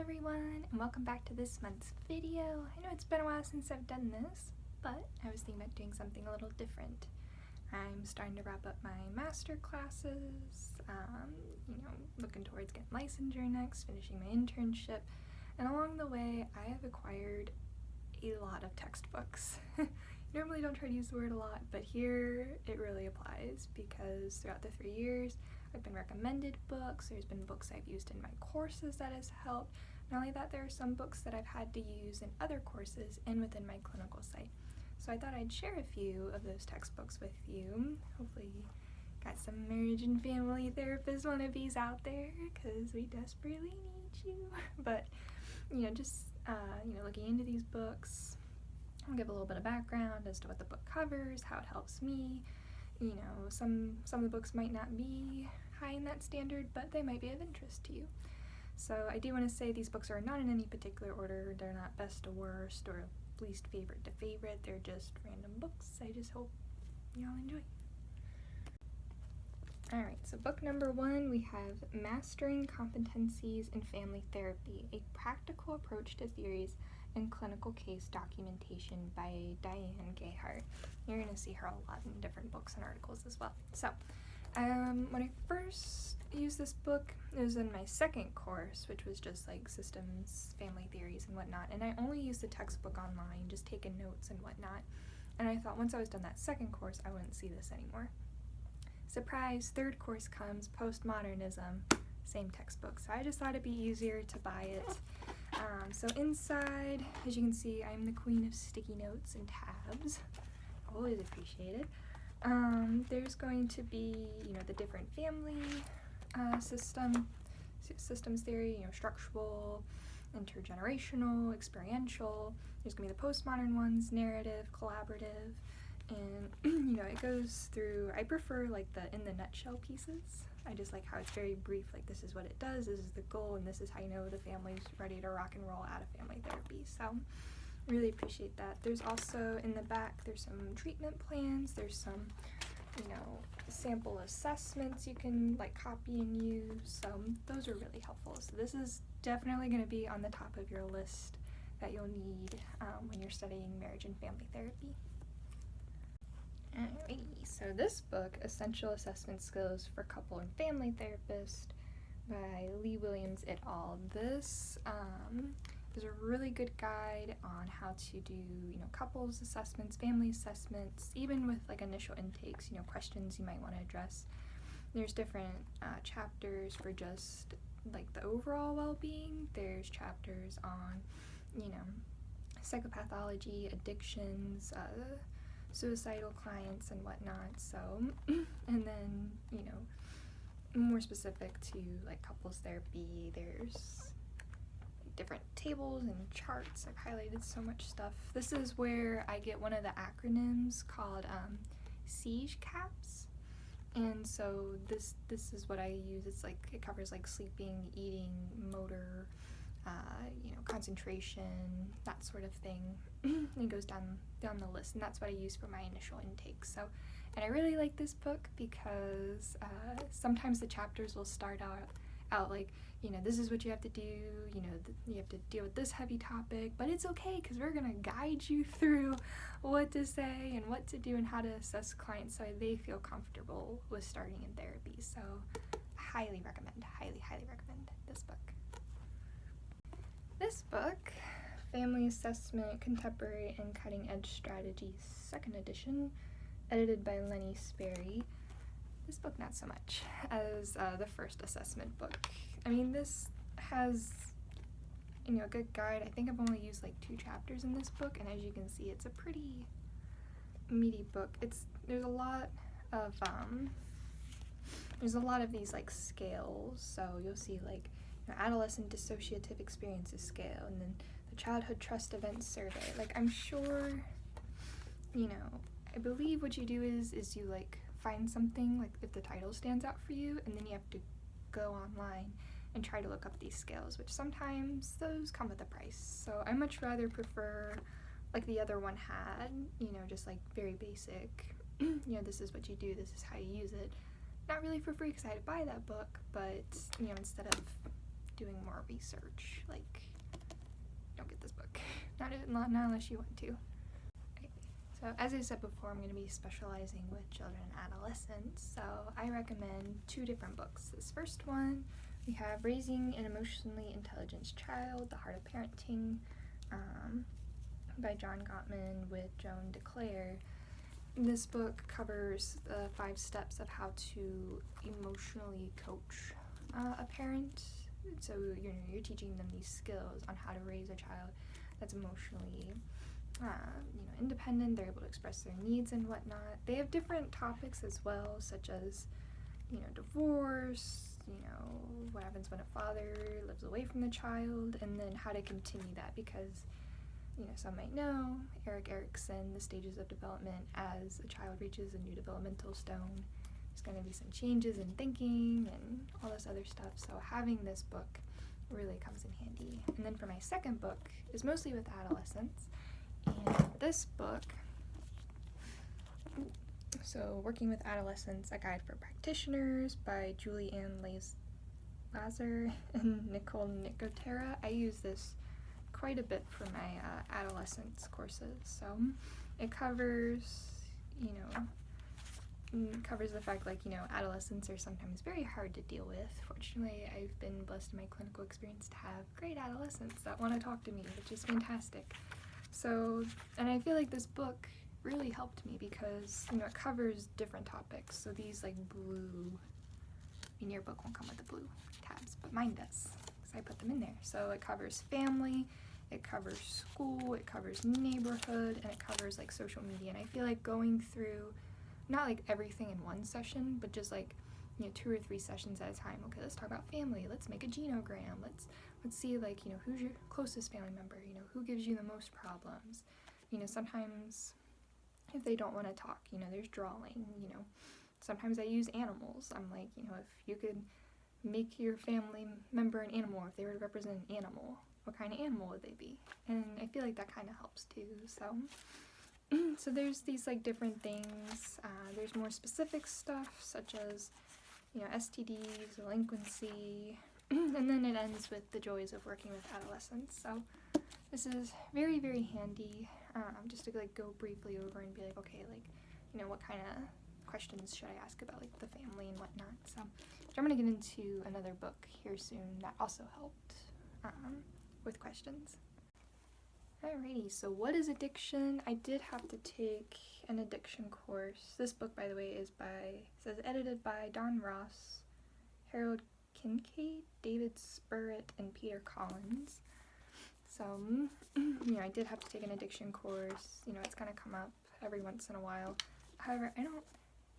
everyone, and welcome back to this month's video. I know it's been a while since I've done this, but I was thinking about doing something a little different. I'm starting to wrap up my master classes, looking towards getting licensure next, finishing my internship, and along the way I have acquired a lot of textbooks. Normally don't try to use the word a lot, but here it really applies because throughout the 3 years I've been recommended books, there's been books I've used in my courses that has helped. Not only that, there are some books that I've had to use in other courses and within my clinical site. So I thought I'd share a few of those textbooks with you. Hopefully you got some marriage and family therapist wannabes out there, because we desperately need you. But, looking into these books, I'll give a little bit of background as to what the book covers, how it helps me. Some of the books might not be high in that standard, but they might be of interest to you. So I do want to say these books are not in any particular order. They're not best to worst or least favorite to favorite. They're just random books. I just hope y'all enjoy. Alright, so book number 1, we have Mastering Competencies in Family Therapy, A Practical Approach to Theories and Clinical Case Documentation by Diane Gehart. You're going to see her a lot in different books and articles as well. So, when I first used this book, it was in my second course, which was just like systems, family theories, and whatnot, and I only used the textbook online, just taking notes and whatnot, and I thought once I was done that second course, I wouldn't see this anymore. Surprise, third course comes, postmodernism, same textbook, so I just thought it'd be easier to buy it. So inside, as you can see, I'm the queen of sticky notes and tabs, always appreciated. There's going to be, the different family systems theory, structural, intergenerational, experiential. There's going to be the postmodern ones, narrative, collaborative, and, it goes through, I prefer, the in the nutshell pieces. I just like how it's very brief, this is what it does, this is the goal, and this is how you know the family's ready to rock and roll out of family therapy. So, really appreciate that. There's also, in the back, there's some treatment plans, there's some, sample assessments you can, copy and use, so those are really helpful. So this is definitely going to be on the top of your list that you'll need when you're studying marriage and family therapy. Alrighty, so this book, Essential Assessment Skills for Couple and Family Therapist by Willaims et al. This is a really good guide on how to do, couples assessments, family assessments, even with initial intakes, questions you might want to address. There's different chapters for just the overall well-being. There's chapters on, psychopathology, addictions, suicidal clients and whatnot, so, and then, more specific to, couples therapy, there's different tables and charts. I've highlighted so much stuff. This is where I get one of the acronyms called, SIEGE CAPS, and so this is what I use. It's it covers, sleeping, eating, motor, concentration, that sort of thing. It goes down the list, and that's what I use for my initial intake. So, and I really like this book because sometimes the chapters will start out this is what you have to do, you have to deal with this heavy topic, but it's okay because we're going to guide you through what to say and what to do and how to assess clients so they feel comfortable with starting in therapy. So, highly recommend this book. This book, Family Assessment, Contemporary and Cutting Edge Strategies, 2nd edition, edited by Sperry. This book not so much as the first assessment book. I mean, this has, a good guide. I think I've only used 2 chapters in this book, and as you can see, it's a pretty meaty book. There's a lot of these scales, so you'll see adolescent dissociative experiences scale, and then the childhood trust events survey. I'm sure, I believe what you do is you find something, if the title stands out for you, and then you have to go online and try to look up these scales, which sometimes those come with a price. So I much rather prefer, the other one had, just very basic, this is what you do, this is how you use it. Not really for free because I had to buy that book, but, instead of doing more research. Like, don't get this book. Not unless you want to. Okay. So as I said before, I'm going to be specializing with children and adolescents. So I recommend 2 different books. This first one, we have Rasing an Emotionally Intelligent Child, The Heart of Parenting, by John Gottman with Joan Declaire. This book covers the 5 steps of how to emotionally coach a parent. So you're teaching them these skills on how to raise a child that's emotionally independent. They're able to express their needs and whatnot. They have different topics as well, such as divorce, what happens when a father lives away from the child, and then how to continue that, because some might know, Erik Erikson, the stages of development as a child reaches a new developmental stone. There's going to be some changes in thinking and all this other stuff, so having this book really comes in handy. And then for my second book is mostly with adolescents, and this book, so Working with Adolescents, A Guide for Practitioners by Julie Ann Lazar and Nicotera. I use this quite a bit for my adolescence courses. So it covers, covers the fact adolescents are sometimes very hard to deal with. Fortunately, I've been blessed in my clinical experience to have great adolescents that want to talk to me, which is fantastic. So, and I feel like this book really helped me because, it covers different topics. So these blue, your book won't come with the blue tabs, but mine does, because I put them in there. So it covers family, it covers school, it covers neighborhood, and it covers social media. And I feel like going through, not everything in one session, but just 2 or 3 sessions at a time. Okay, let's talk about family, let's make a genogram, let's see who's your closest family member, who gives you the most problems. Sometimes if they don't want to talk, there's drawing, sometimes I use animals. I'm like, if you could make your family member an animal, if they were to represent an animal, what kind of animal would they be? And I feel like that kind of helps too. So there's these different things. There's more specific stuff such as STDs, delinquency, and then it ends with the joys of working with adolescents. So this is very, very handy, just to go briefly over and be okay, what kind of questions should I ask about the family and whatnot. So I'm going to get into another book here soon that also helped with questions. Alrighty, so what is addiction? I did have to take an addiction course. This book, by the way, says edited by Don Ross, Harold Kincaid, David Spurritt, and Peter Collins. So, I did have to take an addiction course. It's going to come up every once in a while. However, I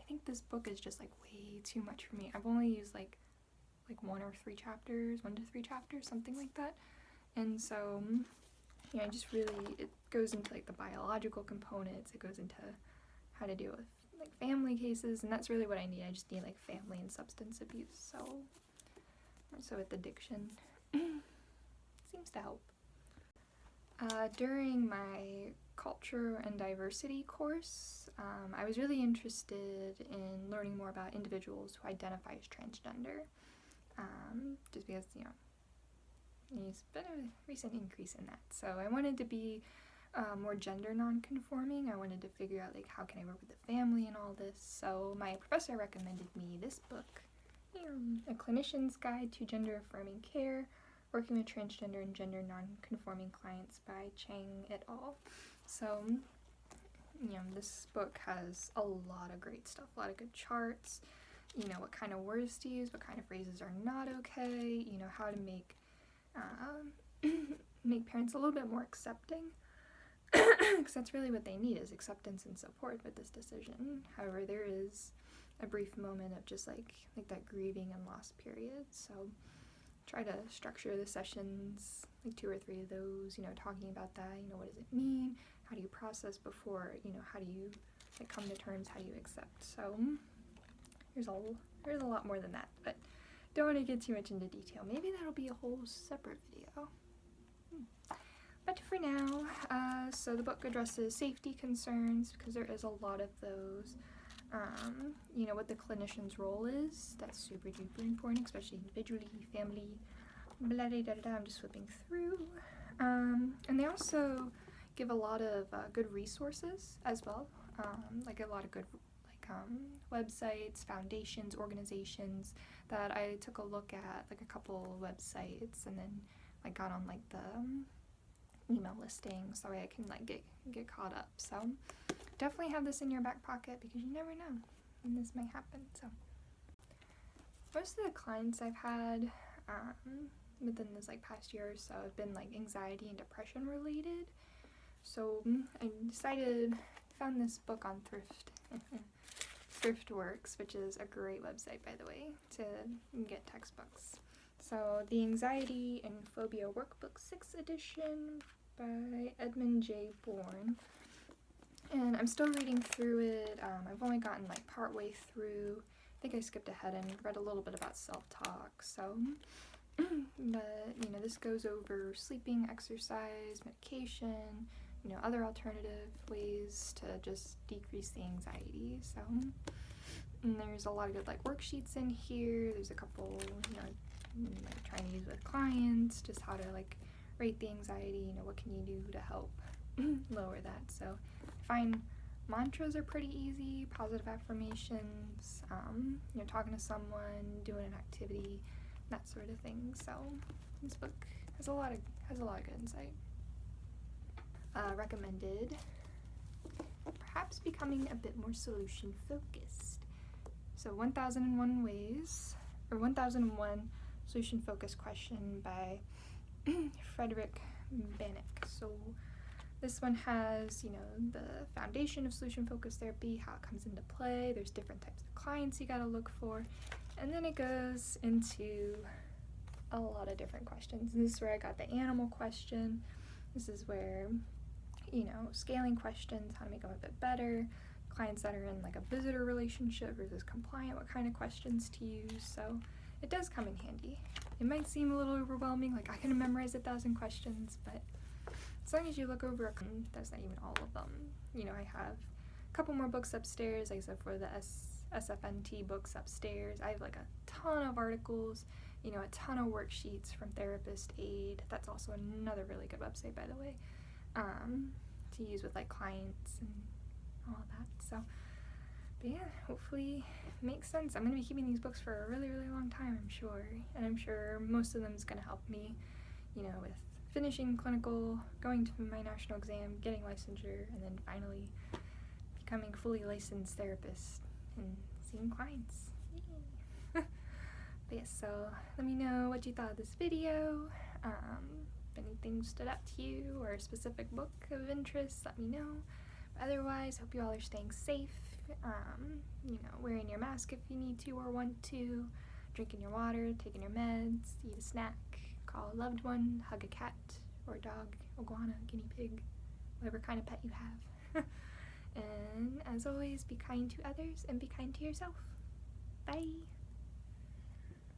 think this book is just way too much for me. I've only used 1 to 3 chapters, something like that. And so, I just really, it goes into the biological components, it goes into how to deal with family cases, and that's really what I need. I just need family and substance abuse. So with addiction, seems to help. During my culture and diversity course, I was really interested in learning more about individuals who identify as transgender, just because, there's been a recent increase in that. So I wanted to be more gender non-conforming. I wanted to figure out how can I work with the family and all this. So my professor recommended me this book, A Clinician's Guide to Gender Affirming Care, Working with Transgender and Gender Non-Conforming Clients by Chang et al. So, this book has a lot of great stuff, a lot of good charts, what kind of words to use, what kind of phrases are not okay, how to make parents a little bit more accepting, because that's really what they need, is acceptance and support with this decision. However, there is a brief moment of just that grieving and loss period, so try to structure the sessions, 2 or 3 of those, talking about that, what does it mean, how do you process before, how do you come to terms, how do you accept. So there's a lot more than that, but don't want to get too much into detail. Maybe that'll be a whole separate video. But for now, so the book addresses safety concerns, because there is a lot of those. What the clinician's role is, that's super duper important, especially individually, family, I'm just flipping through. And they also give a lot of good resources as well, like a lot of good websites, foundations, organizations that I took a look at, like a couple websites, and then like got on like the email listings so I can like get caught up. So definitely have this in your back pocket because you never know when this may happen. So most of the clients I've had within this like past year or so have been like anxiety and depression related. So I found this book on Thriftworks, which is a great website, by the way, to get textbooks. So the Anxiety and Phobia Workbook 6th edition by Edmund J. Bourne. And I'm still reading through it. I've only gotten like part way through. I think I skipped ahead and read a little bit about self-talk. So, but this goes over sleeping, exercise, medication, other alternative ways to just decrease the anxiety. So, and there's a lot of good like worksheets in here. There's a couple, like trying to use with clients, just how to like rate the anxiety, what can you do to help lower that. So I find mantras are pretty easy, positive affirmations, talking to someone, doing an activity, that sort of thing. So this book has a lot of good insight. Recommended perhaps becoming a bit more solution focused. So 1001 ways, or 1001 solution focused question by Frederick Bannock. So this one has, the foundation of solution focused therapy, how it comes into play. There's different types of clients you gotta look for. And then it goes into a lot of different questions. This is where I got the animal question. This is where, scaling questions, how to make them a bit better. Clients that are in like a visitor relationship versus compliant, what kind of questions to use. So it does come in handy. It might seem a little overwhelming, like I can memorize 1,000 questions, but as long as you look over, that's not even all of them. I have a couple more books upstairs, like I said, for the SFNT books upstairs. I have like a ton of articles, a ton of worksheets from Therapist Aid. That's also another really good website, by the way, to use with like clients and all that. So, but yeah, hopefully it makes sense. I'm going to be keeping these books for a really, really long time, I'm sure. And I'm sure most of them is going to help me, with finishing clinical, going to my national exam, getting licensure, and then finally becoming a fully licensed therapist and seeing clients. Yay. But yes, so let me know what you thought of this video. If anything stood out to you or a specific book of interest, let me know. But otherwise, hope you all are staying safe. Wearing your mask if you need to or want to, drinking your water, taking your meds, eat a snack, call a loved one, hug a cat or dog, iguana, guinea pig, whatever kind of pet you have. And as always, be kind to others and be kind to yourself. Bye!